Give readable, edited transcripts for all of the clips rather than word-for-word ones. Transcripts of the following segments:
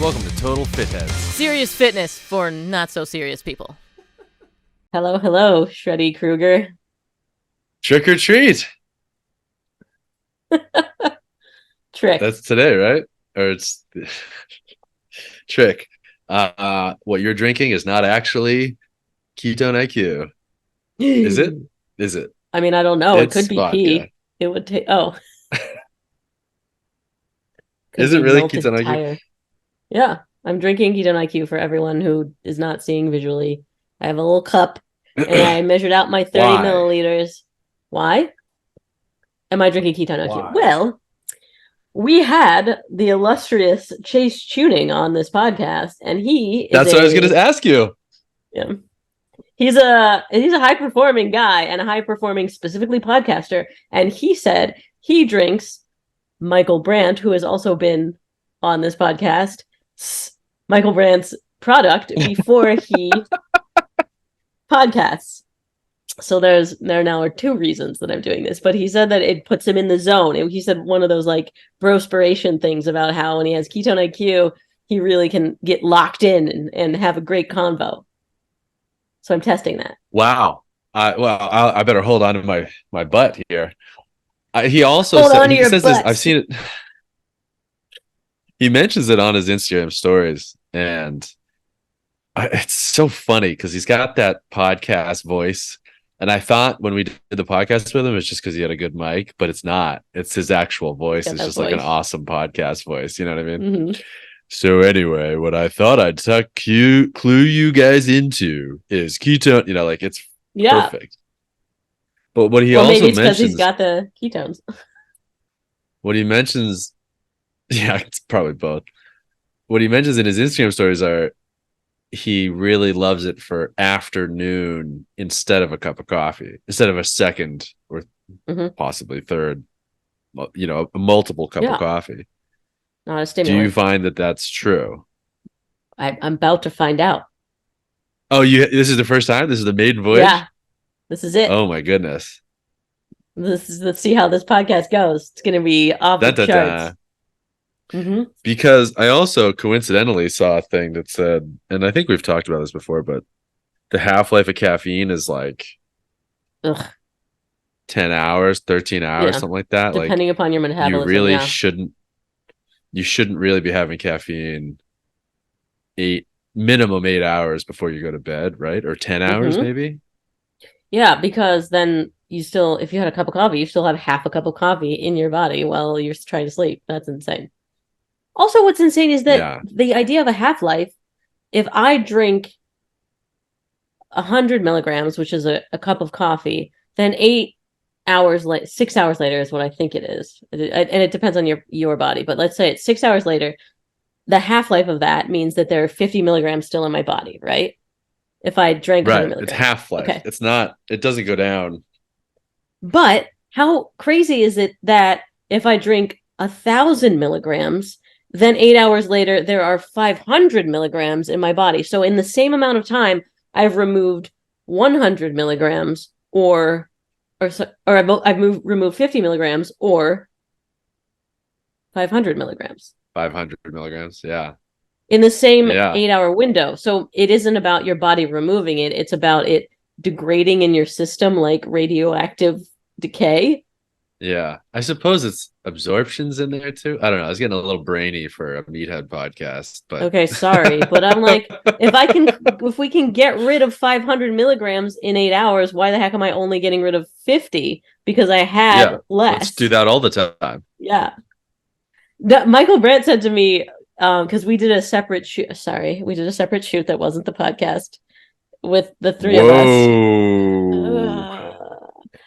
Welcome to Total Fitheads. Serious fitness for not so serious people. Hello, Shreddy Krueger. Trick or treat. Trick. That's today, right? Or it's trick. What you're drinking is not actually ketone IQ. Is it? Is it? I mean, I don't know. It's It could be vodka. pee. It would take. Oh. Is it really ketone IQ? Tire. Yeah, I'm drinking ketone IQ for everyone who is not seeing visually. I have a little cup, and I measured out my 30 Why? milliliters. Why am I drinking ketone IQ? Why? Well, we had the illustrious Chase Tuning on this podcast, and he is That's what I was going to ask you. Yeah. He's a high performing guy and a high performing specifically podcaster, and he said he drinks Michael Brandt, who has also been on this podcast, Michael Brandt's product before he podcasts. So there now are two reasons that I'm doing this, but he said that it puts him in the zone. And he said one of those like brospiration things about how when he has ketone IQ, he really can get locked in and have a great convo. So I'm testing that. Wow. I better hold on to my butt here. He also says this. I've seen it. He mentions it on his Instagram stories, and it's so funny because he's got that podcast voice. And I thought when we did the podcast with him, it's just because he had a good mic, but it's not. It's his actual voice. It's just like an awesome podcast voice. You know what I mean? Mm-hmm. So anyway, what I thought I'd clue you guys into is ketone. You know, like it's perfect. But what he also maybe it's mentions, he's got the ketones. What he mentions, yeah, it's probably both. What he mentions in his Instagram stories are he really loves it for afternoon instead of a cup of coffee, instead of a second or possibly third, you know, a multiple cup of coffee. Not a stimulant. Do you find that that's true? I'm about to find out. Oh, this is the first time? This is the maiden voyage? Yeah. This is it. Oh my goodness. Let's see how this podcast goes. It's going to be off the charts. Because I also coincidentally saw a thing that said, and I think we've talked about this before, but the half-life of caffeine is like 10 hours, 13 hours, something like that. Depending upon your metabolism. You really shouldn't really be having caffeine minimum 8 hours before you go to bed, right? Or 10 hours maybe. Yeah, because then if you had a cup of coffee, you still have half a cup of coffee in your body while you're trying to sleep. That's insane. Also, what's insane is that the idea of a half-life, if I drink 100 milligrams, which is a cup of coffee, then 6 hours later is what I think it is. And it depends on your body. But let's say it's 6 hours later, the half-life of that means that there are 50 milligrams still in my body, right? If I drank 100 milligrams. It's half-life. Okay. It's not, it doesn't go down. But how crazy is it that if I drink 1,000 milligrams, then 8 hours later, there are 500 milligrams in my body. So in the same amount of time, I've removed 100 milligrams I've removed 50 milligrams or 500 milligrams. 500 milligrams, yeah. In the same 8-hour window. So it isn't about your body removing it. It's about it degrading in your system like radioactive decay. Yeah. I suppose it's absorptions in there too. I don't know. I was getting a little brainy for a meathead podcast, but okay, sorry. But I'm like, if we can get rid of 500 milligrams in 8 hours, why the heck am I only getting rid of 50? Because I had less. Let's do that all the time. Yeah. Michael Brandt said to me, because we did a separate shoot. Sorry, we did a separate shoot that wasn't the podcast with the three of us.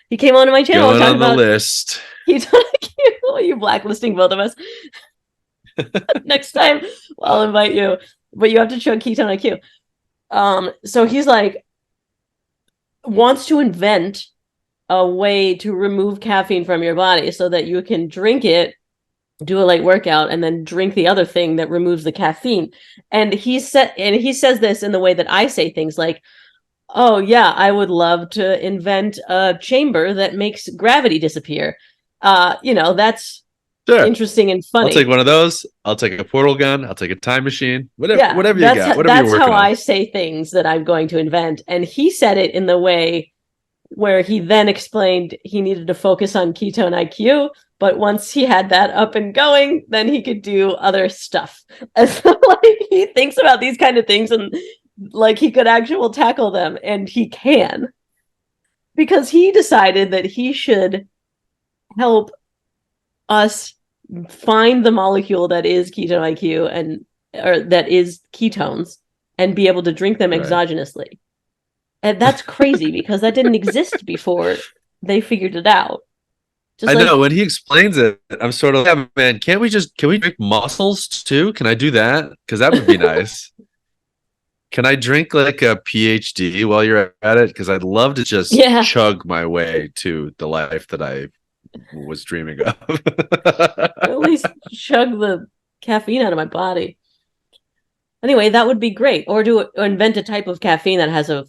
He came onto my channel. Going on the list. You blacklisting both of us. Next time, I'll invite you, but you have to chug ketone IQ. So he's like, wants to invent a way to remove caffeine from your body so that you can drink it, do a light workout, and then drink the other thing that removes the caffeine. And he says this in the way that I say things like, oh yeah, I would love to invent a chamber that makes gravity disappear. That's Sure. interesting and I'll take funny. one of those. I'll take a portal gun. I'll take a time machine. Whatever, Yeah, whatever you got. Whatever you're that's how working on. I say things that I'm going to invent. And he said it in the way where he then explained he needed to focus on ketone IQ, but once he had that up and going, then he could do other stuff. And so, like, he thinks about these kind of things and like he could actually tackle them, and he can, because he decided that he should help us find the molecule that is ketone IQ and or that is ketones and be able to drink them Right. exogenously. And that's crazy because that didn't exist before they figured it out. Just I like, know when he explains it, I'm sort of, yeah, man, can we drink mussels too? Can I do that? Because that would be nice. Can I drink like a PhD while you're at it? Because I'd love to just yeah, chug my way to the life that I was dreaming of. at least chug the caffeine out of my body. Anyway, that would be great. Or invent a type of caffeine that has a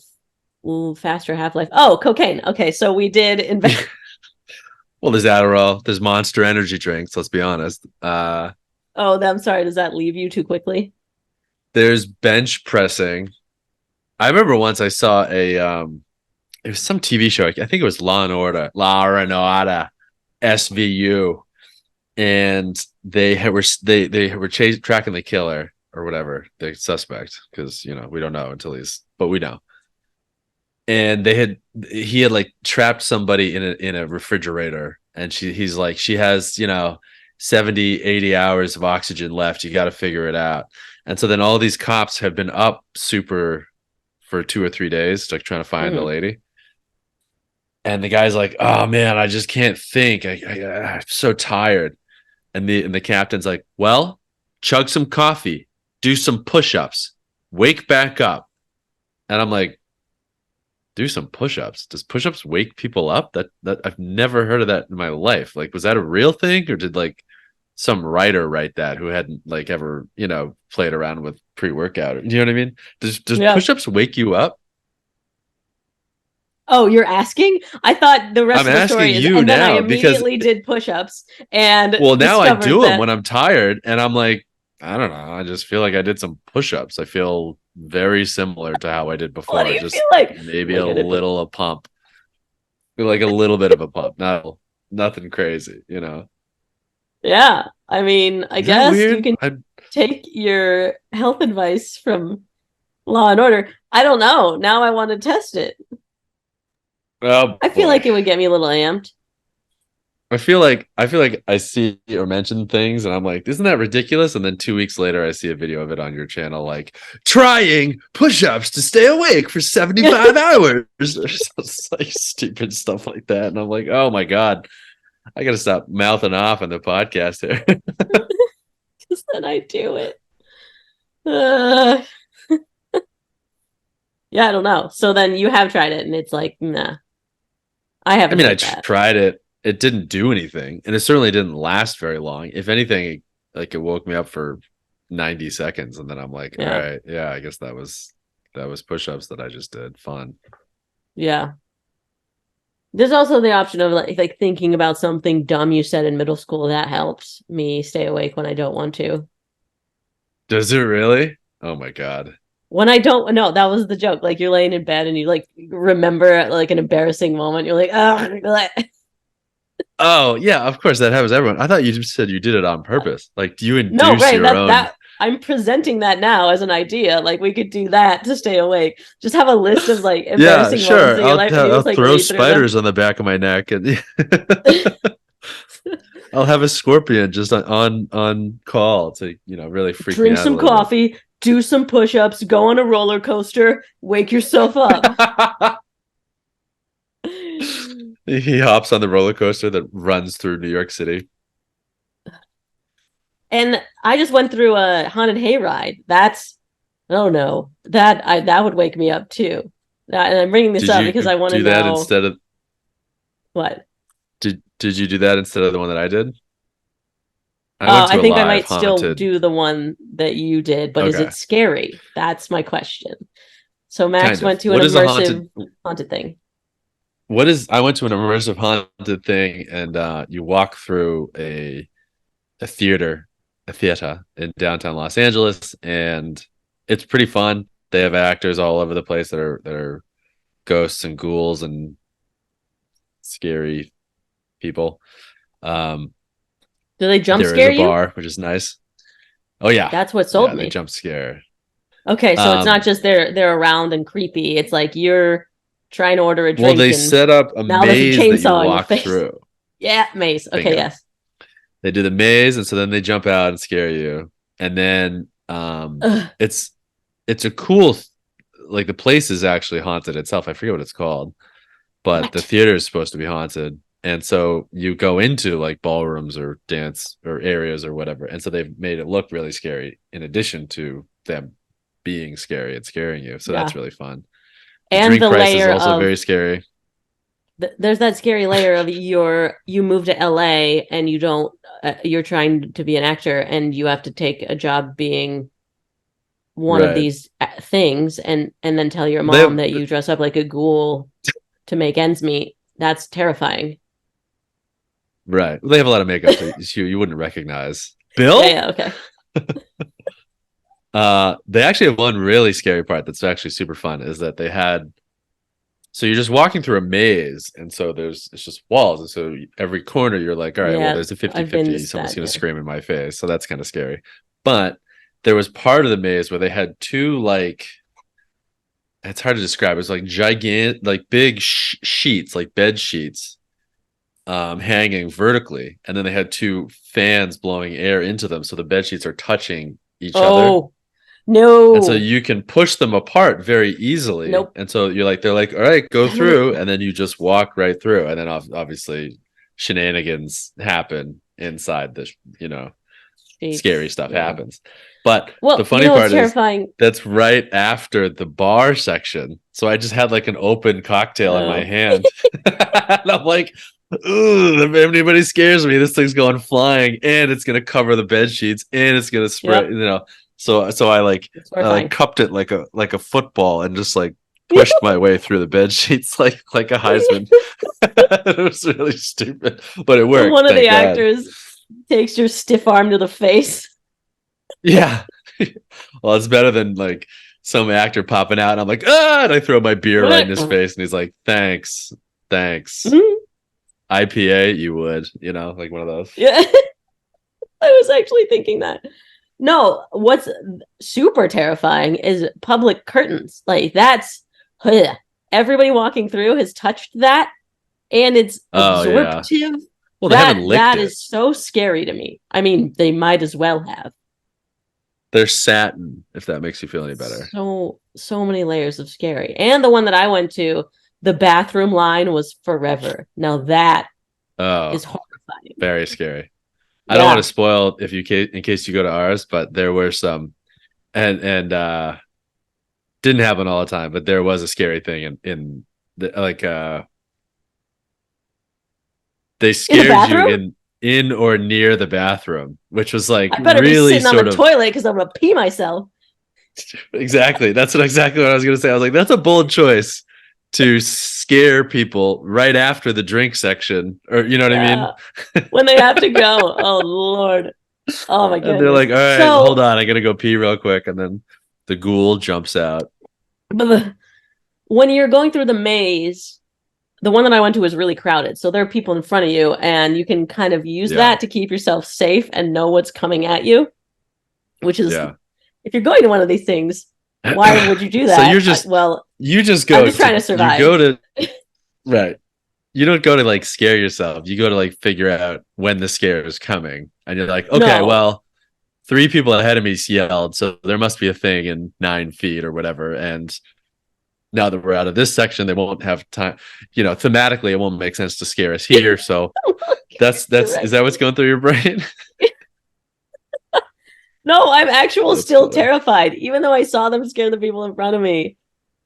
faster half-life. Oh, cocaine. Okay, so we did invent. Well, there's Adderall, there's Monster Energy drinks. Let's be honest. Oh, I'm sorry. Does that leave you too quickly? There's bench pressing. I remember once I saw it was some TV show. I think it was Law and Order, SVU, and they were tracking the killer or whatever, the suspect, because we don't know but we know. And he had like trapped somebody in a refrigerator, and he's like, she has 70 80 hours of oxygen left, you got to figure it out. And so then all these cops have been up super for 2 or 3 days, like trying to find the lady. And the guy's like, oh man, I just can't think. I'm so tired. And the captain's like, well, chug some coffee, do some push-ups, wake back up. And I'm like, do some push-ups? Does push-ups wake people up? That I've never heard of that in my life. Like, was that a real thing, or did like some writer write that who hadn't like ever played around with pre-workout? You know what I mean? Does push-ups wake you up? Oh, you're asking? I thought the rest I'm of the story asking is, you and then I now because immediately did push-ups and well, now I discovered do them that. when I'm tired, and I'm like, I don't know. I just feel like I did some push-ups. I feel very similar to how I did before. What do you Just feel like? maybe a little a pump, like a little bit of a pump, not nothing crazy. Yeah, I mean, I Is that guess you weird? can take your health advice from Law and Order. I don't know. Now I want to test it. Oh I feel boy. like it would get me a little amped. I feel like I see or mention things and I'm like, isn't that ridiculous? And then 2 weeks later I see a video of it on your channel, like trying push-ups to stay awake for 75 hours. It's like stupid stuff like that. And I'm like, oh my God, I gotta stop mouthing off on the podcast here. Because then I do it. Uh, yeah, I don't know. So then you have tried it and it's like, nah. I haven't. I mean, I tried it. It didn't do anything, and it certainly didn't last very long. If anything, it woke me up for 90 seconds, and then I'm like, all right, yeah, I guess that was push-ups that I just did. Fun. Yeah. There's also the option of like thinking about something dumb you said in middle school. That helps me stay awake when I don't want to. Does it really? Oh my God. When I don't know, that was the joke. Like you're laying in bed and you like remember like an embarrassing moment. You're like, oh. Oh yeah, of course that happens to everyone. I thought you just said you did it on purpose. Like, do you induce no, right? your own? That I'm presenting that now as an idea. Like we could do that to stay awake. Just have a list of like embarrassing Yeah, sure. moments in your life. I'll like, throw spiders on the back of my neck, and I'll have a scorpion just on call to really freak me out. Drink some coffee, do some push-ups, go on a roller coaster, wake yourself up. He hops on the roller coaster that runs through New York City. And I just went through a haunted hayride. That's, I don't know, that would wake me up too. And I'm bringing this up because I want to know. Do that instead of what? Did you do that instead of the one that I did? I think I might still do the one that you did, but is it scary? That's my question. So Max went to an immersive haunted thing. I went to an immersive haunted thing, and you walk through a a theater in downtown Los Angeles, and it's pretty fun. They have actors all over the place that are ghosts and ghouls and scary people. Um, Do they jump there is scare a you? bar, which is nice. Oh yeah, That's what sold yeah, they me. jump scare. Okay, so it's not Um, just they're around and creepy. It's like you're trying to order a well, drink they and set up a now there's a maze that you chainsaw in your walk face. through. Yeah, maze. Okay, Bingo. yes. They do the maze, and so then they jump out and scare you, and then Ugh, it's a cool, like the place is actually haunted itself. I forget what it's called, but the what? theater is supposed to be haunted. And so you go into like ballrooms or dance or areas or whatever. And so they've made it look really scary in addition to them being scary and scaring you. So that's Yeah. really fun. The And drink the price is layer also of very scary. there's that scary layer of you move to LA and you don't you're trying to be an actor and you have to take a job being one of Right. these things and then tell your They mom have, that you dress up like a ghoul to make ends meet. That's terrifying. right. They have a lot of makeup that you wouldn't recognize. Yeah, Bill? yeah, okay. They actually have one really scary part that's actually super fun is that they had so you're just walking through a maze and so it's just walls and so every corner you're like all right well Yeah, there's a I've been 50-50 someone's sad going to there. scream in my face so that's kind of scary but there was part of the maze where they had two like it's hard to describe it's like gigantic like big sheets like bed sheets hanging vertically and then they had two fans blowing air into them so the bed sheets are touching each other Oh, and so no. you can push them apart very easily. Nope. And so you're like, they're like, all right, go Damn it. through. And then you just walk right through. And then obviously shenanigans happen inside the, scary Sheets. stuff Yeah. happens. But the Well, funny what's part is terrifying? that's right after the bar section. So I just had like an open cocktail in my Oh. hand. And I'm like, ooh, if anybody scares me, this thing's going flying and it's gonna cover the bed sheets and it's gonna spray, Yep. So It's I like horrifying. cupped it like a football and just like pushed my way through the bed sheets like a Heisman. It was really stupid, but it worked, One of the thank God. actors takes your stiff arm to the face. Yeah. Well, it's better than like some actor popping out and I'm like, and I throw my beer right in his face and he's like, thanks. Mhm. IPA, you would, like one of those. Yeah. I was actually thinking that. No, what's super terrifying is public curtains. Like that's ugh. Everybody walking through has touched that and it's Oh yeah. absorptive. Well, they haven't licked That it. is so scary to me. I mean, they might as well have. They're satin, if that makes you feel any better. So many layers of scary. And the one that I went to, the bathroom line was forever. Now that Oh, is horrifying. very scary. I don't want to Yeah. spoil if you in case you go to ours, but there were some and didn't happen all the time, but there was a scary thing in the, like they In the scared you bathroom? in or near the bathroom, which was like I better be really sitting on the sort of toilet because I'm gonna pee myself. exactly. That's exactly what I was going to say. I was like, that's a bold choice to scare people right after the drink section, or you know what I mean? Yeah. When they have to go. Oh Lord. Oh my And they're goodness. like, all right, hold So on, I gotta go pee real quick, and then the ghoul jumps out. when you're going through the maze, the one that I went to was really crowded. So there are people in front of you, and you can kind of use Yeah, that to keep yourself safe and know what's coming at you, which is yeah. if you're going to one of these things, why would you do So that? Well, you just I'm go just trying to to you survive. go to right. You don't go to like scare yourself. You go to like figure out when the scare is coming, and you're like, okay, No. well, three people ahead of me yelled, so there must be a thing in 9 feet or whatever. And now that we're out of this section, they won't have time. Thematically, it won't make sense to scare us here. So that's You're is right. that what's going through your brain? No, I'm actually That's still funny. terrified, even though I saw them scare the people in front of me.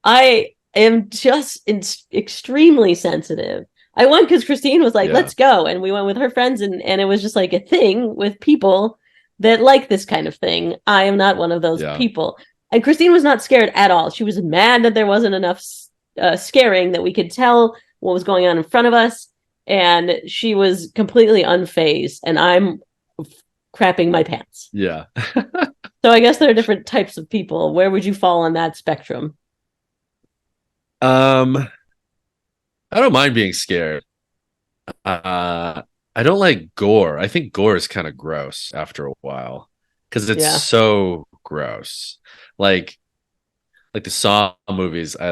I am just extremely sensitive. I went because Christine was like, Yeah, let's go. And we went with her friends, and it was just like a thing with people that like this kind of thing. I am not one of those yeah. people. And Christine was not scared at all. She was mad that there wasn't enough scaring that we could tell what was going on in front of us. And she was completely unfazed. And I'm crapping my pants. Yeah. So I guess there are different types of people. Where would you fall on that spectrum? I don't mind being scared. I don't like gore. I think gore is kind of gross after a while because it's Yeah, so gross. Like like the Saw movies, I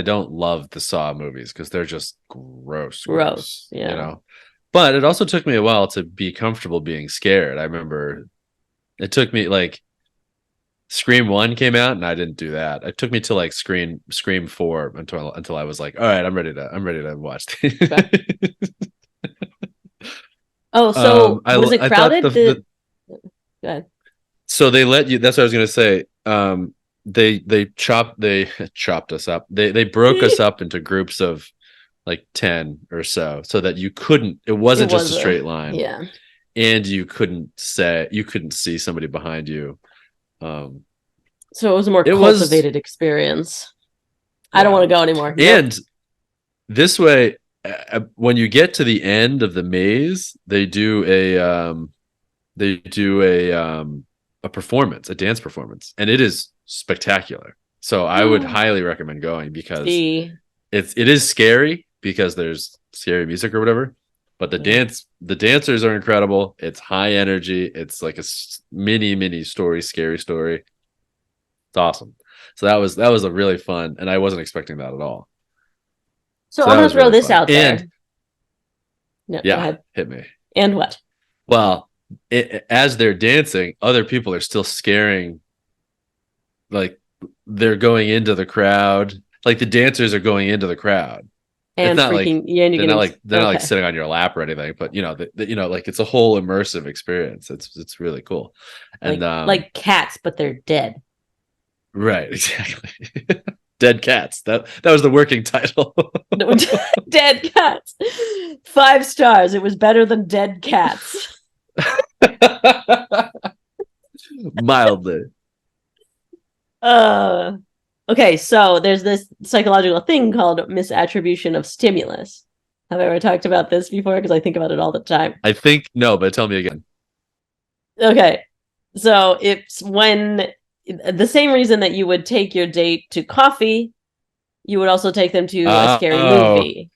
don't love the Saw movies because they're just gross. you Yeah. know. But it also took me a while to be comfortable being scared. I remember it took me like Scream 1 came out and I didn't do that. It took me to like Scream 4 until I was like, all right, I'm ready to watch. Okay. Oh, so was it I thought crowded? the Go ahead. so they let you. That's what I was gonna say. They chopped us up. They broke us up into groups of like 10 or so that you couldn't. It It wasn't just was a straight line, yeah. and you couldn't see somebody behind you. Um, So it was a more it was cultivated experience. I don't want yeah, to go anymore. Nope. and this way, when you get to the end of the maze, they do a performance, a dance performance, and it is spectacular. So I would highly recommend going because See, it is scary because there's scary music or whatever, but yeah. the dancers are incredible. It's high energy. It's like a mini story, scary story. It's awesome. So that was a really fun, and I wasn't expecting that at all. So So I'm that gonna was throw really this fun. out there. And No, go yeah, ahead. hit me. And what? Well, as they're dancing, other people are still scaring. Like they're going into the crowd. Like the dancers are going into the crowd. It's And not like freaking yeah, and you're getting they're not like okay. sitting on your lap or anything. But you know, like it's a whole immersive experience. It's really cool. And Like cats, but they're dead. right, exactly. Dead cats. That was the working title. Dead cats. 5 stars. It was better than dead cats. Mildly. Uh okay, so there's this psychological thing called misattribution of stimulus. Have I ever talked about this before? Because I think about it all the time. I think no, but tell me again. Okay. So it's when the same reason that you would take your date to coffee, you would also take them to a scary Oh, movie.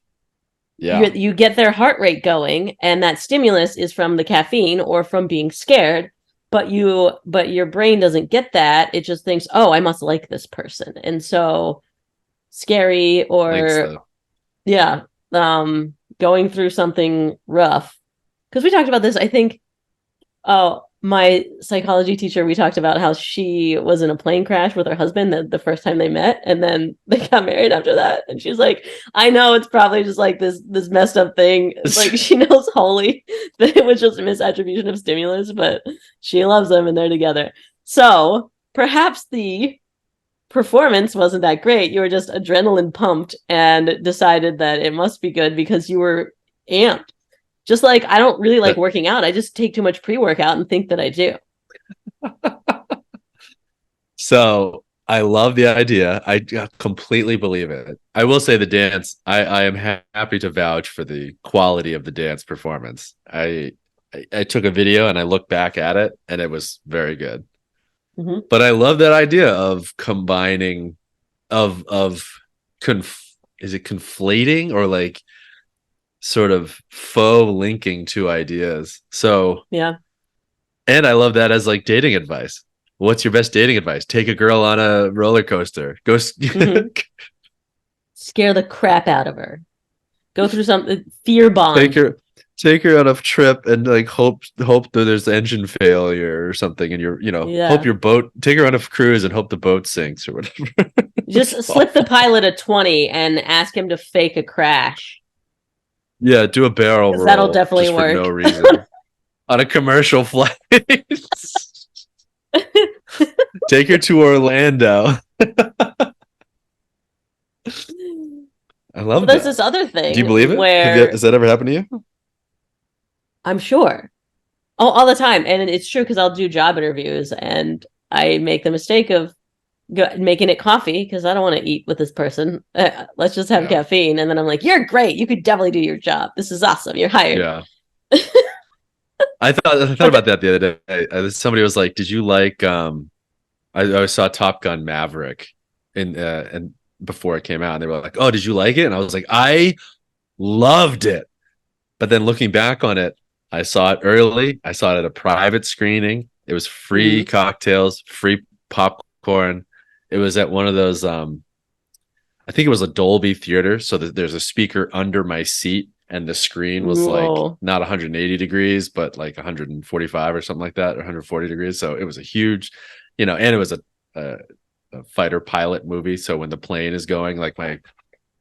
yeah. You get their heart rate going, and that stimulus is from the caffeine or from being scared, but your brain doesn't get that. It just thinks, oh, I must like this person. And so scary Thanks or though. yeah, going through something rough. Because we talked about this, I think. Oh, my psychology teacher, we talked about how she was in a plane crash with her husband the first time they met, and then they got married after that. And she's like, I know it's probably just like this messed up thing. Like she knows wholly that it was just a misattribution of stimulus, but she loves them and they're together. So perhaps the performance wasn't that great. You were just adrenaline pumped and decided that it must be good because you were amped. Just like I don't really like But working out. I just take too much pre-workout and think that I do. so I love the idea. I completely believe it. I will say the dance. I am happy to vouch for the quality of the dance performance. I took a video and I looked back at it, and it was very good. Mm-hmm. But I love that idea of combining of is it conflating or like sort of faux linking two ideas. So Yeah. and I love that as like dating advice. What's your best dating advice? Take a girl on a roller coaster. Mm-hmm. Scare the crap out of her. Go through some fear take bond. her take her on a trip and like hope that there's engine failure or something and hope Yeah. your boat take her on a cruise and hope the boat sinks or whatever. Just slip the pilot a 20 and ask him to fake a crash. Yeah, do a barrel Because that'll roll definitely just for no work. reason on a commercial flight. Take her to Orlando. I Well, love there's that. this other Do you thing believe it? where Has that ever happened to you? I'm sure. Oh, all the time. And it's true because I'll do job interviews and I make the mistake of making it coffee because I don't want to eat with this person. Let's just have Yeah. caffeine. And then I'm like, you're great. You could definitely do your job. This is awesome. You're hired. Yeah. I thought But about that the other day. Somebody was like, "Did you like?" I saw Top Gun Maverick in and before it came out, and they were like, "Oh, did you like it?" And I was like, "I loved it." But then looking back on it, I saw it early. I saw it at a private screening. It was free Mhm. cocktails, free popcorn. It was at one of those I think it was a Dolby theater, so that there's a speaker under my seat and the screen was like Whoa. not 180 degrees but like 145 or something like that, or 140 degrees. So it was a huge, and it was a, a fighter pilot movie, so when the plane is going, like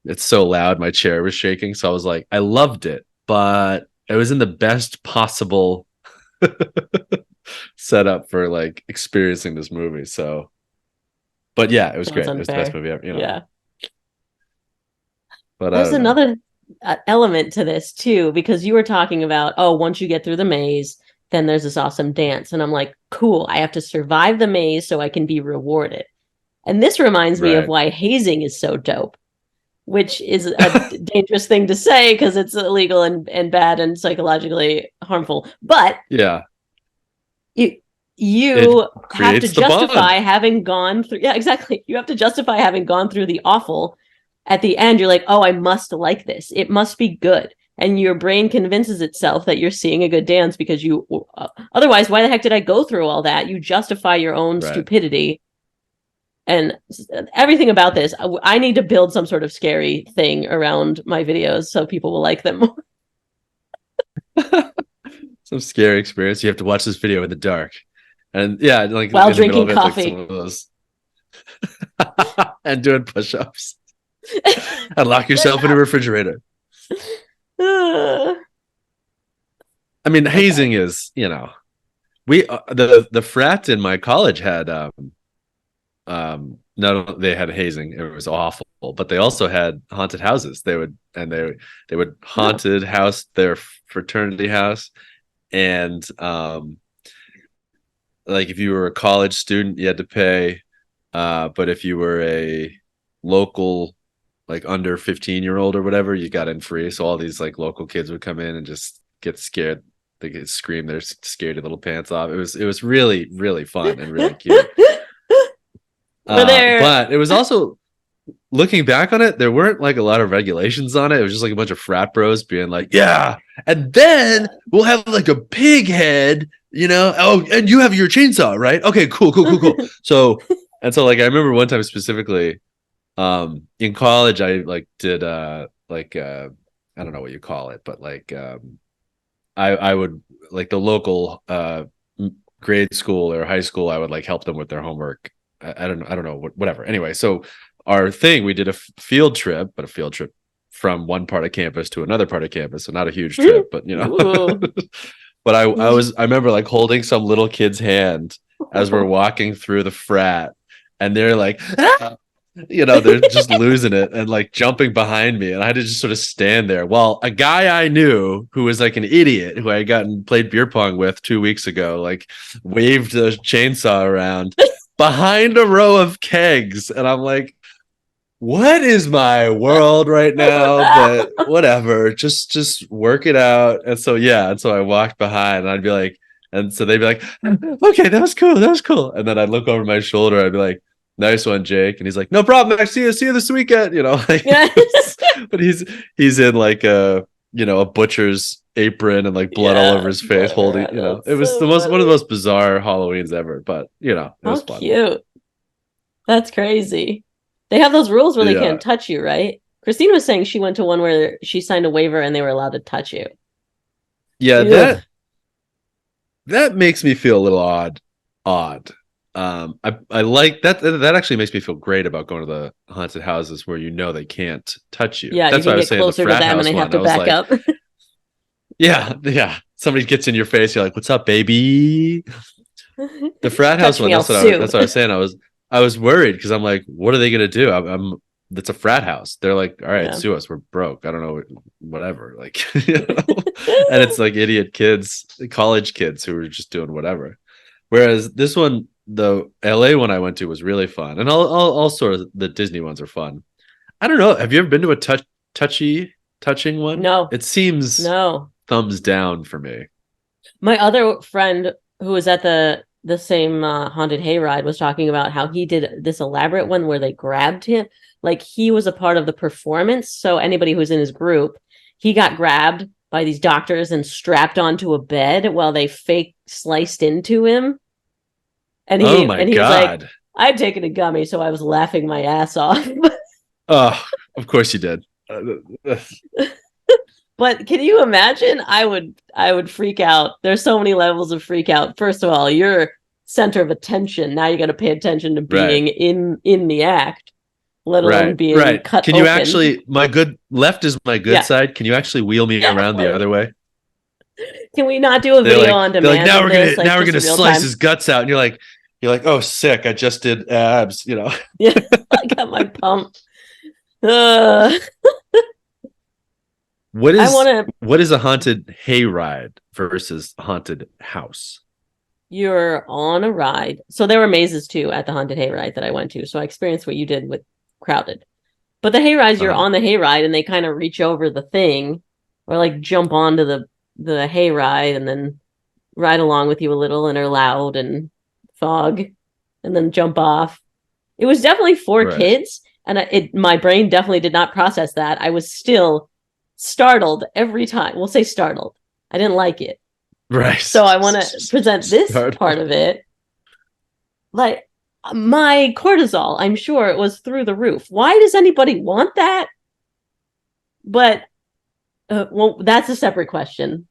it's so loud my chair was shaking. So I was like, I loved it, but it was in the best possible setup for like experiencing this movie. So but yeah, it was Sounds great. It was the best unfair. movie ever. Yeah. But I There's don't know. another element to this too, because you were talking about, oh, once you get through the maze, then there's this awesome dance. And I'm like, cool, I have to survive the maze so I can be rewarded. And this reminds me of Right. why hazing is so dope, which is a dangerous thing to say because it's illegal and bad and psychologically harmful. But Yeah. you It you have to creates the justify bond. having gone through, yeah, exactly, you have to justify having gone through the awful. At the end you're like, oh, I must like this, it must be good, and your brain convinces itself that you're seeing a good dance because you otherwise why the heck did I go through all that? You justify your own Right. stupidity. And everything about this, I need to build some sort of scary thing around my videos so people will like them more. Some scary experience. You have to watch this video in the dark. And yeah, like While in the middle drinking of it, like some coffee. of those and doing push-ups. And lock yourself in a refrigerator. I mean, Okay. hazing is, we the frat in my college had no, they had hazing. It was awful, but they also had haunted houses. They would Oh. haunted house their fraternity house, and like if you were a college student, you had to pay. But if you were a local, like under 15-year-old or whatever, you got in free. So all these like local kids would come in and just get scared. They get scream their scaredy little pants off. It was really, really fun and really cute. Were there But it was also, looking back on it, there weren't like a lot of regulations on it. It was just like a bunch of frat bros being like, yeah, and then we'll have like a pig head, Oh, and you have your chainsaw, right? Okay, cool, cool, cool, cool. So like I remember one time specifically, in college I like did like I don't know what you call it, but like I would, like the local grade school or high school, I would like help them with their homework. I don't know, whatever. Anyway, so our thing, we did a field trip, but a field trip from one part of campus to another part of campus, so not a huge trip, but Ooh. but I remember like holding some little kid's hand as we're walking through the frat, and they're like, ah! They're just losing it and like jumping behind me. And I had to just sort of stand there while a guy I knew who was like an idiot who I had gotten played beer pong with 2 weeks ago, like waved the chainsaw around behind a row of kegs. And I'm like, what is my world right now? But whatever, just work it out. And so yeah, and so I walked behind and I'd be like, and so they'd be like, okay, that was cool, that was cool. And then I'd look over my shoulder, I'd be like, nice one, Jake. And he's like, no problem, Max, see you this weekend, like, Yes. but he's in like a butcher's apron and like blood all over Yeah, his face, blood holding, around. That's it was so the most one of the funny. most bizarre Halloweens ever, but it How was fun. cute. That's crazy. They have those rules where they Yeah. can't touch you, right? Christine was saying she went to one where she signed a waiver and they were allowed to touch you. Yeah, Ugh. that makes me feel a little odd. I like that actually makes me feel great about going to the haunted houses where they can't touch you. Yeah, you That's why can I was get saying the closer to frat them and house they have one. to I was back like, up. yeah, yeah. Somebody gets in your face, you're like, "What's up, baby?" The frat house Touch one. me, I'll That's sue. what I was saying. I was worried because I'm like, what are they gonna do? That's a frat house. They're like, all right, Yeah. sue us. We're broke. I don't know, whatever. Like, and it's like idiot kids, college kids who are just doing whatever. Whereas this one, the LA one I went to was really fun, and all sort of the Disney ones are fun. I don't know. Have you ever been to a touching one? No, It seems no. thumbs down for me. My other friend who was at the same haunted hayride was talking about how he did this elaborate one where they grabbed him, like he was a part of the performance. So anybody who was in his group, he got grabbed by these doctors and strapped onto a bed while they fake sliced into him. And Oh my he was like, God. I'd taken a gummy, so I was laughing my ass off. Oh, of course you did. But can you imagine? I would freak out. There's so many levels of freak out. First of all, you're center of attention. Now you got to pay attention to Right. being in the act, let alone Right. being Right. cut Can you open. actually, my good left is my good Yeah. side. Can you actually wheel me around the other way? Can we not do a video on They're like, demand now of we're this? gonna now we're just gonna in real slice time? his guts out, and you're like, oh sick, I just did abs, you know. Yeah, I got my pump. Uh, What I is want to. what is a haunted hayride versus a haunted house? You're on a ride. So there were mazes too at the haunted hayride that I went to. So I experienced what you did with crowded. But the hayrides, you're Uh-huh. on the hayride and they kind of reach over the thing or like jump onto the hayride and then ride along with you a little and are loud and fog and then jump off. It was definitely for Right. kids, and my brain definitely did not process that. I was still startled every time. We'll say startled. I didn't like it. Right. So I want to present this Startled. part of it. Like my cortisol, I'm sure it was through the roof. Why does anybody want that? But well, that's a separate question.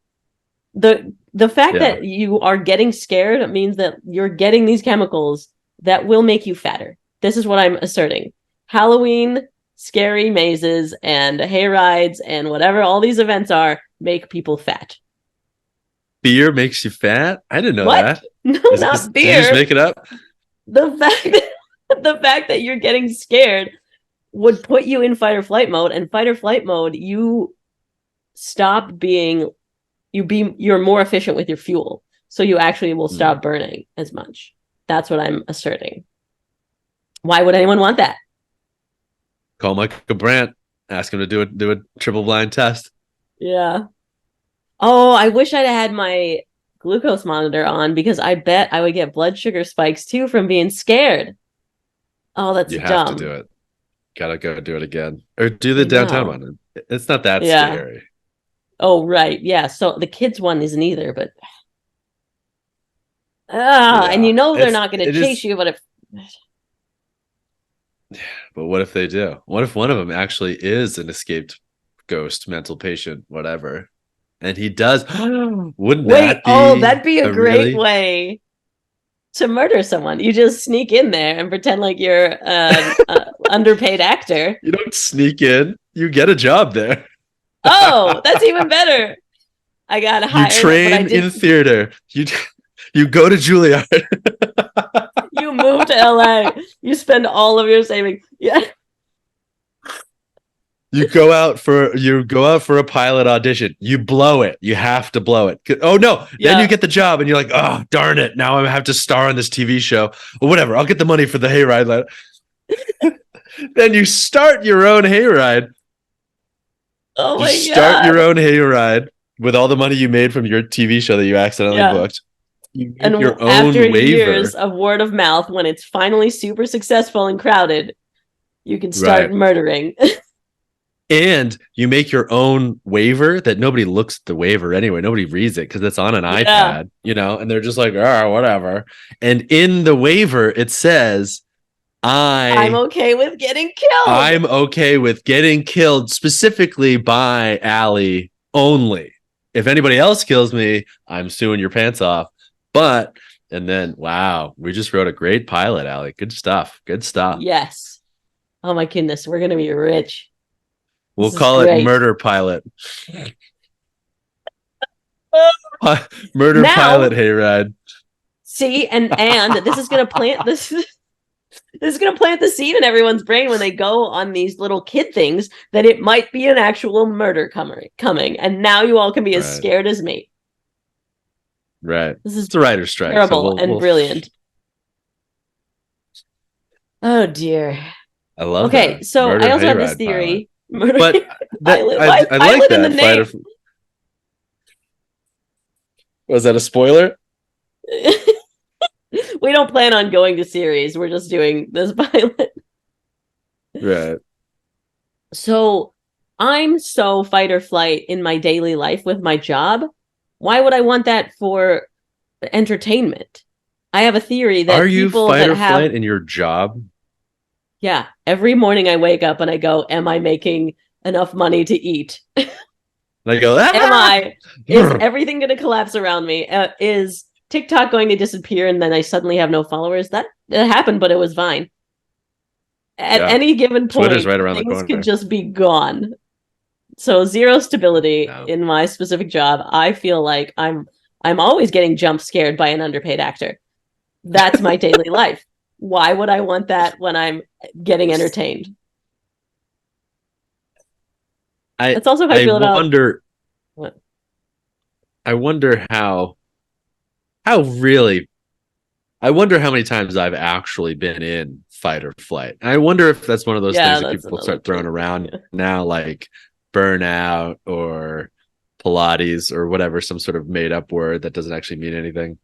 The fact Yeah. that you are getting scared means that you're getting these chemicals that will make you fatter. This is what I'm asserting. Halloween, scary mazes, and hayrides, and whatever all these events are, make people fat. Beer makes you fat? I didn't know What? that. No, not Did you just beer. make it up? The fact that you're getting scared would put you in fight or flight mode, and fight or flight mode, you stop being you're more efficient with your fuel. So you actually will stop burning as much. That's what I'm asserting. Why would anyone want that? Call Michael Brandt. Ask him to do a triple blind test. Yeah. Oh, I wish I'd had my glucose monitor on because I bet I would get blood sugar spikes too from being scared. Oh, that's You have dumb. to do it. Gotta go do it again. Or do the I downtown know. one. It's not that Yeah. scary. Oh, right. Yeah. So the kids one isn't either, but and you Yeah. know they're not going to It chase is. you, but if But what if they do? What if one of them actually is an escaped ghost, mental patient, whatever? And he does. Wouldn't wait, that be that'd be a great really way to murder someone. You just sneak in there and pretend like you're an underpaid actor. You don't sneak in. You get a job there. Oh, that's even better. I got You hired. train in theater. You go to Juilliard. You move to LA. You spend all of your savings. Yeah. You go out for a pilot audition. You blow it. You have to blow it. Oh no. Yeah. Then you get the job and you're like, oh darn it. Now I have to star on this TV show. Or whatever. I'll get the money for the hayride. Then you start your own hayride. Oh my You god. start your own hayride with all the money you made from your TV show that you accidentally booked. You make And your own after waiver. years of word of mouth, when it's finally super successful and crowded, you can start murdering. And you make your own waiver that nobody looks at the waiver anyway. Nobody reads it because it's on an iPad, and they're just like, whatever. And in the waiver, it says, I'm okay with getting killed. I'm okay with getting killed specifically by Allie only. If anybody else kills me, I'm suing your pants off. And then, wow, we just wrote a great pilot, Allie. Good stuff. Good stuff. Yes. Oh my goodness, we're going to be rich. We'll call it Murder Pilot. Murder Pilot hayride. See, and this is going to plant this. This is going to plant the seed in everyone's brain when they go on these little kid things that it might be an actual murder coming, and now you all can be as scared as me. Right. This is a writer's strike. Terrible and brilliant. Oh dear. I love Okay, that. so Murder I also have this hayride theory. But I like live in the that. name. Was that a spoiler? We don't plan on going to series. We're just doing this pilot. Right. So I'm so fight or flight in my daily life with my job. Why would I want that for entertainment? I have a theory that Are you people fight that or have, flight in your job? yeah, every morning I wake up and I go, am I making enough money to eat? And I go, Am ah! I? Is everything going to collapse around me? Is TikTok going to disappear and then I suddenly have no followers? That happened, but it was Vine. At Yeah. any given Twitter's point, right around the things could corner. just be gone. So zero stability No. in my specific job. I feel like I'm always getting jump scared by an underpaid actor. That's my daily life. Why would I want that when I'm getting entertained? That's also how I feel about what? I wonder how really I wonder how many times I've actually been in fight or flight. And I wonder if that's one of those Yeah, things that that's people another start throwing thing. around Yeah. now, like burnout or Pilates or whatever, some sort of made up word that doesn't actually mean anything.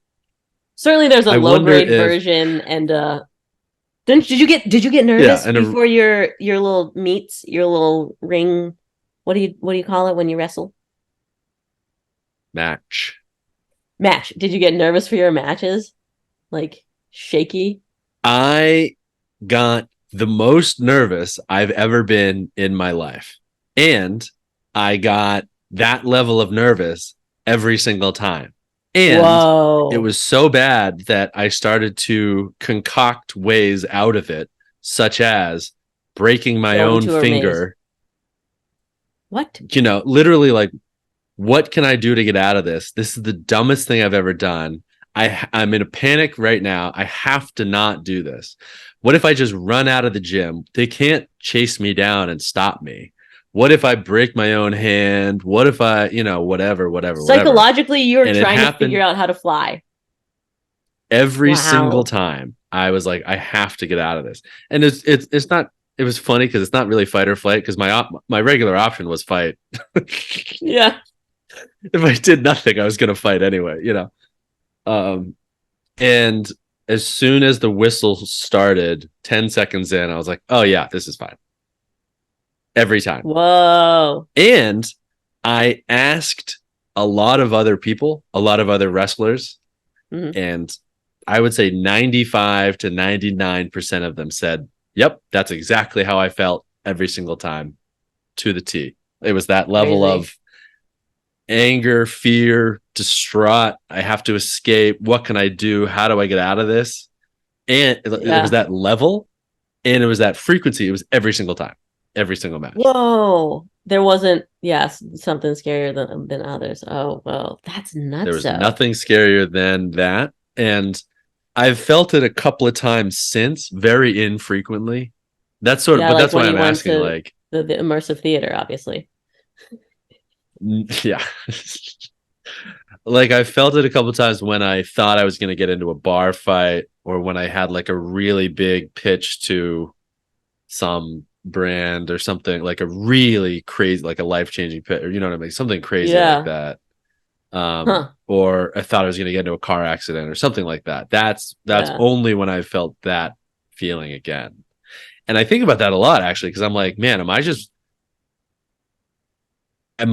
Certainly there's a I low wonder grade if version and did you get yeah, nervous and a before your little meets, your little ring? What do you call it when you wrestle? match. Match. Did you get nervous for your matches? Like shaky? I got the most nervous I've ever been in my life. And I got that level of nervous every single time. And it Whoa. was so bad that I started to concoct ways out of it, such as breaking my Going own to a maze. finger. What? Literally, like, what can I do to get out of this? This is the dumbest thing I've ever done. I'm in a panic right now. I have to not do this. What if I just run out of the gym? They can't chase me down and stop me. What if I break my own hand? What if I, whatever. Psychologically, you're And it trying to figure happened out how to fly. every single Wow. time. I was like, I have to get out of this. And it's not. It was funny because it's not really fight or flight because my regular option was fight. Yeah. If I did nothing, I was going to fight anyway. Um, and as soon as the whistle started, 10 seconds in, I was like, oh, yeah, this is fine. Every time. Whoa. And I asked a lot of other people, a lot of other wrestlers, Mhm. and I would say 95 to 99% of them said, yep, that's exactly how I felt every single time to the T. It was that level Crazy. of anger, fear, distraught. I have to escape. What can I do? How do I get out of this? And it Yeah. was that level and it was that frequency. It was every single time, every single match. Whoa. There wasn't, yes, something scarier than others. Oh, well, that's nuts. There was nothing scarier than that. And I've felt it a couple of times since, very infrequently. That's sort of, Yeah, but like that's when why you I'm went asking, to like, the immersive theater, obviously. yeah. Like I felt it a couple of times when I thought I was going to get into a bar fight or when I had like a really big pitch to some brand or something, like a really crazy, like a life-changing pitch, or you know what I mean, something crazy like Yeah. that. Huh. Or I thought I was going to get into a car accident or something like that. That's Yeah. only when I felt that feeling again. And I think about that a lot actually, because I'm like, man, am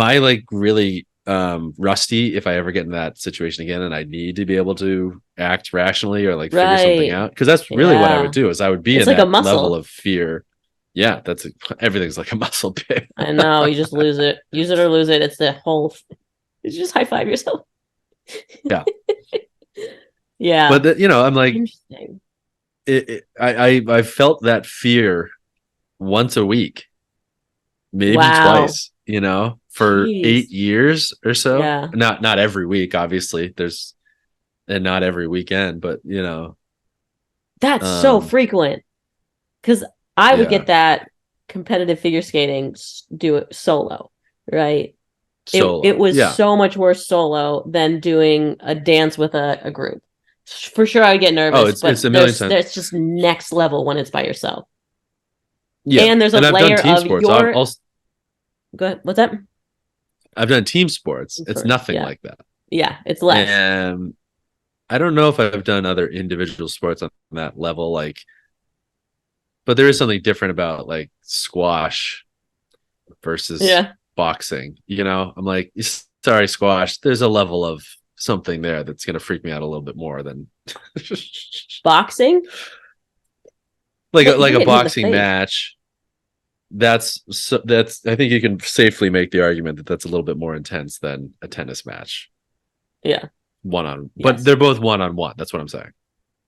I like really rusty if I ever get in that situation again and I need to be able to act rationally or like figure something Right. out? Because that's really what I would Yeah. do is I would be It's in like a that level muscle. of fear. Yeah, everything's like a muscle bit. I know. You just lose it. Use it or lose it. It's the whole. You just high five yourself. Yeah. Yeah. But I'm like, Interesting. I felt that fear once a week, maybe Wow. twice, for Jeez. 8 years or so. Yeah. Not every week, obviously. And not every weekend, but That's so um, frequent. Because I would yeah, get that competitive figure skating, do it solo, right? It solo. was Yeah. so much worse solo than doing a dance with a group. For sure, I would get Oh, nervous, it's but a million there's times. there's just next level when it's by yourself. Yeah, And there's a and I've done layer team of sports. I've your. also Go ahead. What's that? I've done team sports. It's First, nothing yeah. like that. Yeah, it's less. And I don't know if I've done other individual sports on that level, like, but there is something different about like squash versus Yeah. boxing. I'm like, sorry, squash. There's a level of something there that's going to freak me out a little bit more than Boxing? like You're a getting hit in the boxing face. match. That's I think you can safely make the argument that that's a little bit more intense than a tennis match, Yeah. but Yes. they're both one on one. That's what I'm saying.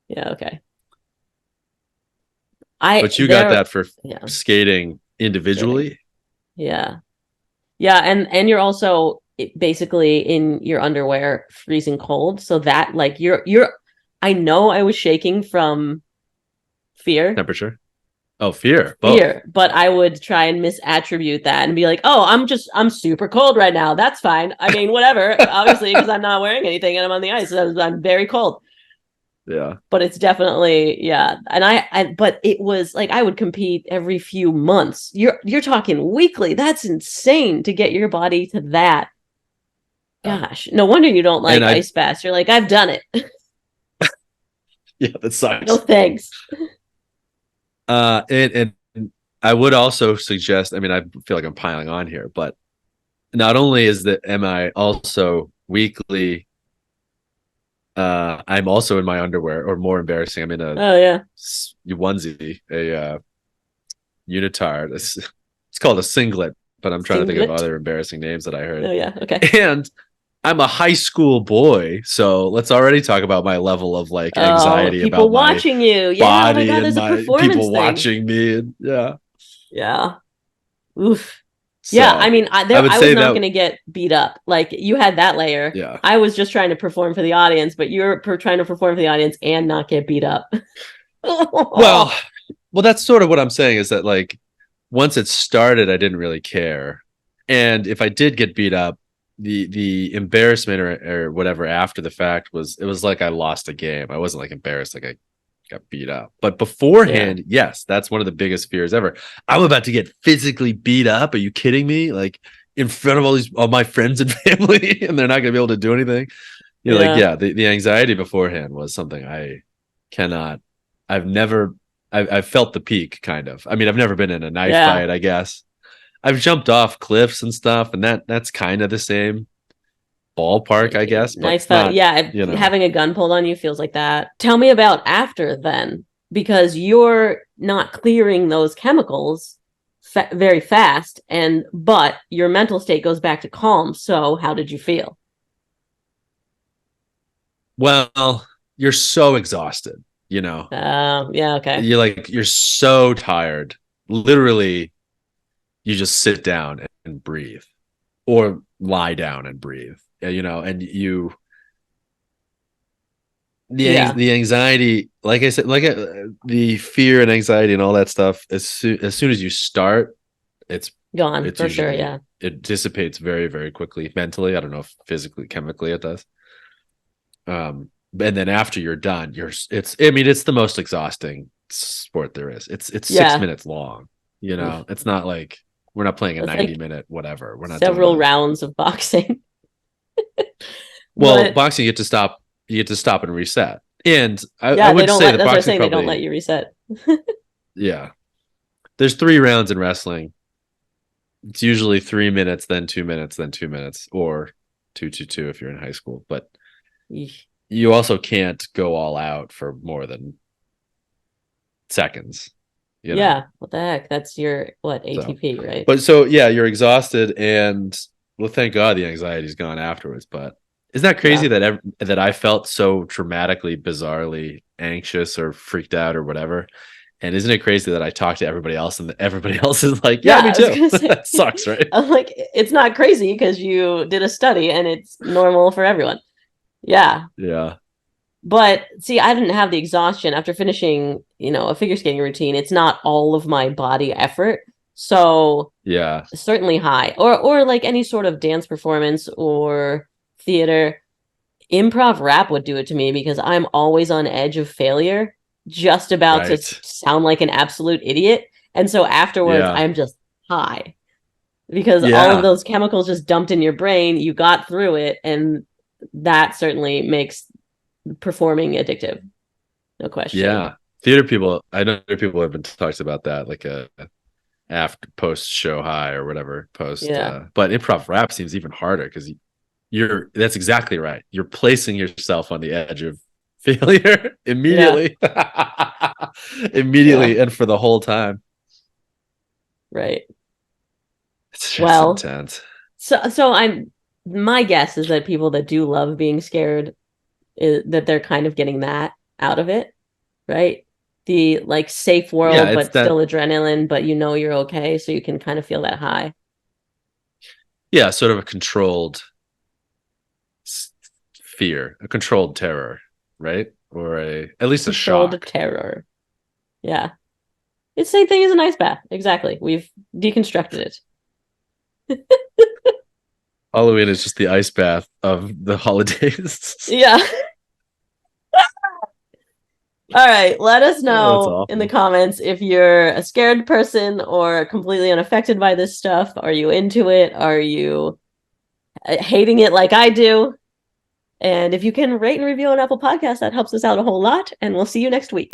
Yeah. Okay. But you got There. that for Yeah. skating Skating. individually. Yeah. Yeah. And you're also basically in your underwear, freezing cold. So that like I know I was shaking from fear, Temperature. Oh, fear. Both. but I would try and misattribute that and be like, oh, I'm super cold right now. That's fine. I mean, whatever, obviously, because I'm not wearing anything and I'm on the ice. So I'm very cold. Yeah. But it's definitely, yeah. And but it was like I would compete every few months. You're talking weekly. That's insane to get your body to that. Yeah. Gosh, no wonder you don't like And I ice baths. You're like, I've done it. yeah, that No sucks. thanks. And I would also suggest, I mean, I feel like I'm piling on here, but not only is that am I also weekly, I'm also in my underwear, or more embarrassing, I'm in a Oh yeah, onesie, a unitard. It's called a singlet, but I'm trying to think of singlet. other embarrassing names that I heard. Oh yeah, okay. And I'm a high school boy, so let's already talk about my level of like Oh, anxiety people about my watching you. Yeah. Oh my body God, and there's a my performance people thing. watching me. And yeah. Yeah. Oof. Yeah, I So mean, I would I was say not that, going to get beat up. Like you had that layer. yeah. I was just trying to perform for the audience, but you're trying to perform for the audience and not get beat up. Well, that's sort of what I'm saying is that like once it started, I didn't really care. And if I did get beat up, the embarrassment or whatever after the fact was, it was like I lost a game. I wasn't like embarrassed like I got beat up. But Yeah. beforehand, yes, that's one of the biggest fears ever. I'm about to get physically beat up. Are you kidding me? Like in front of all my friends and family, and they're not going to be able to do anything. Like, Yeah. yeah, the anxiety beforehand was something I cannot. I've never. I've felt the peak, kind of. I mean, I've never been in a knife Yeah. fight, I guess. I've jumped off cliffs and stuff, and that's kind of the same ballpark, I guess, but Nice thought. not. Yeah, having a gun pulled on you feels like that. Tell me about after then, because you're not clearing those chemicals very fast, but your mental state goes back to calm. So, how did you feel? Well, you're so exhausted, Yeah, okay. you're so tired. Literally, you just sit down and breathe, or lie down and breathe. And Yeah, the anxiety, like I said, like the fear and anxiety and all that stuff. As soon as you start, it's gone it's for sure. usually Yeah, it dissipates very, very quickly mentally. I don't know if physically, chemically it does. And then after you're done, it's the most exhausting sport there is. It's six yeah. minutes long. Oof. It's not like we're not playing a That's 90 like minute whatever. We're not doing several that. rounds of boxing. Well, But boxing, you get to stop and reset. And I yeah, they would don't say let. that That's what I'm boxing saying. They don't let probably, you reset. yeah. There's 3 rounds in wrestling. It's usually 3 minutes, then 2 minutes, then 2 minutes, or 2-2-2 if you're in high school. But Yeesh. you also can't go all out for more than seconds, you know. Yeah, what the heck? That's your what So, ATP, right? but so yeah, you're exhausted, and well, thank God the anxiety's gone afterwards. But isn't that crazy Yeah. that I felt so dramatically, bizarrely anxious or freaked out or whatever? And isn't it crazy that I talk to everybody else and everybody else is like, yeah, Yeah, me I was too. gonna say, That sucks, right? I'm like, it's not crazy because you did a study and it's normal for everyone. Yeah. Yeah. But see, I didn't have the exhaustion after finishing, a figure skating routine. It's not all of my body effort. So Yeah. certainly high. Or like any sort of dance performance or theater. Improv rap would do it to me because I'm always on edge of failure, just about to Right. sound like an absolute idiot. And so afterwards, Yeah. I'm just high because all of Yeah. those chemicals just dumped in your brain. You got through it, and that certainly makes performing addictive. No question. Yeah. Theater people, I know theater people have been talks about that, like a after post show high or whatever post. Yeah. But improv rap seems even harder because that's exactly right. You're placing yourself on the edge of failure immediately. Immediately and for the whole time. Right. It's just Well, intense. So my guess is that people that do love being scared that they're kind of getting that out of it, right? The like safe world, Yeah, it's but that. still adrenaline, but you know you're okay, so you can kind of feel that high. Yeah, sort of a controlled fear, a controlled terror, right? Or at least a Controlled shock. terror. Yeah. It's the same thing as an ice bath. Exactly. We've deconstructed it. Halloween is just the ice bath of the holidays. Yeah. All right. Let us Oh, it's know in the awful. comments if you're a scared person or completely unaffected by this stuff. Are you into it? Are you hating it like I do? And if you can rate and review on Apple Podcasts, that helps us out a whole lot. And we'll see you next week.